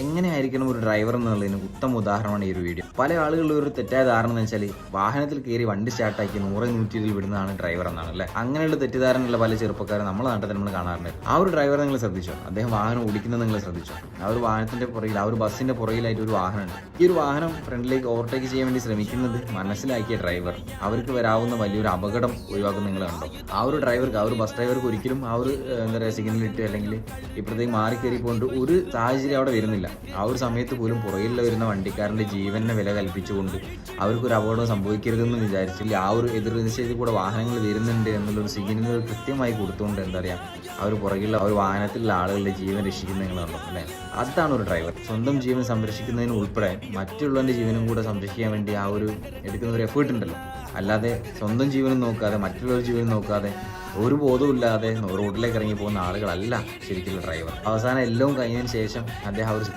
എങ്ങനെയായിരിക്കണം ഒരു ഡ്രൈവർ എന്നുള്ളതിന് ഉത്തമ ഉദാഹരണമാണ് ഈ ഒരു വീഡിയോ. പല ആളുകളുടെ ഒരു തെറ്റായ ധാരണ എന്ന് വെച്ചാൽ വാഹനത്തിൽ കയറി വണ്ടി സ്റ്റാർട്ടാക്കി 100-120 വിടുന്നതാണ് ഡ്രൈവർ എന്നാണ് അല്ലേ. അങ്ങനെയുള്ള തെറ്റിദ്ധാരണയുള്ള പല ചെറുപ്പക്കാരും നമ്മുടെ നാട്ടിൽ നമ്മൾ കാണാറുണ്ട്. ആ ഒരു ഡ്രൈവറെ നിങ്ങൾ ശ്രദ്ധിച്ചോ? അദ്ദേഹം വാഹനം ഓടിക്കുന്നത് നിങ്ങൾ ശ്രദ്ധിച്ചോ? ആ ഒരു വാഹനത്തിന്റെ പുറകിൽ, ആ ഒരു ബസ്സിന്റെ പുറകിലായിട്ട് ഒരു വാഹനമുണ്ട്. ഈ ഒരു വാഹനം ഫ്രണ്ടിലേക്ക് ഓവർടേക്ക് ചെയ്യാൻ വേണ്ടി ശ്രമിക്കുന്നത് മനസ്സിലാക്കിയ ഡ്രൈവർ അവർക്ക് വരാവുന്ന വലിയൊരു അപകടം ഒഴിവാക്കുന്ന നിങ്ങൾ കണ്ടോ? ആ ഒരു ഡ്രൈവർക്ക്, ആ ഒരു ബസ് ഡ്രൈവർക്ക് ഒരിക്കലും ആ ഒരു എന്താ പറയുക സിഗ്നൽ ഇട്ട് അല്ലെങ്കിൽ ഇപ്പോഴത്തേക്ക് മാറിക്കയറി പോയിട്ട് ഒരു സാഹചര്യം അവിടെ വരുന്നില്ല. ആ ഒരു സമയത്ത് പോലും പുറകിൽ വരുന്ന വണ്ടിക്കാരൻ്റെ ജീവനെ വില കൽപ്പിച്ചുകൊണ്ട് അവർക്കൊരു അപകടം സംഭവിക്കരുതെന്ന് വിചാരിച്ചില്ല ആ ഒരു എതിർദിശയിൽ കൂടെ വാഹനങ്ങൾ വരുന്നുണ്ട് എന്നുള്ളൊരു സിഗ്നൽ കൃത്യമായി കൊടുത്തുകൊണ്ട് എന്താ പറയുക ആ ഒരു പുറകിലുള്ള ആ ഒരു വാഹനത്തിലുള്ള ആളുകളുടെ ജീവൻ രക്ഷിക്കുന്ന നിങ്ങളുണ്ടോ അല്ലേ. അതാണ് ഒരു ഡ്രൈവർ. സ്വന്തം ജീവൻ സംരക്ഷിക്കുന്നതിന് ഉൾപ്പെടെ മറ്റുള്ളവൻ്റെ ജീവനും കൂടെ സംരക്ഷിക്കാൻ വേണ്ടി ആ ഒരു എടുക്കുന്ന ഒരു എഫേർട്ട് ഉണ്ടല്ലോ. അല്ലാതെ സ്വന്തം ജീവനും നോക്കാതെ മറ്റുള്ളവരുടെ ജീവനും നോക്കാതെ ഒരു ബോധവും ഇല്ലാതെ റോഡിലേക്ക് ഇറങ്ങി പോകുന്ന ആളുകളല്ല ശരിക്കുള്ള ഡ്രൈവർ. അവസാനം എല്ലാം കഴിഞ്ഞതിന് ശേഷം അദ്ദേഹം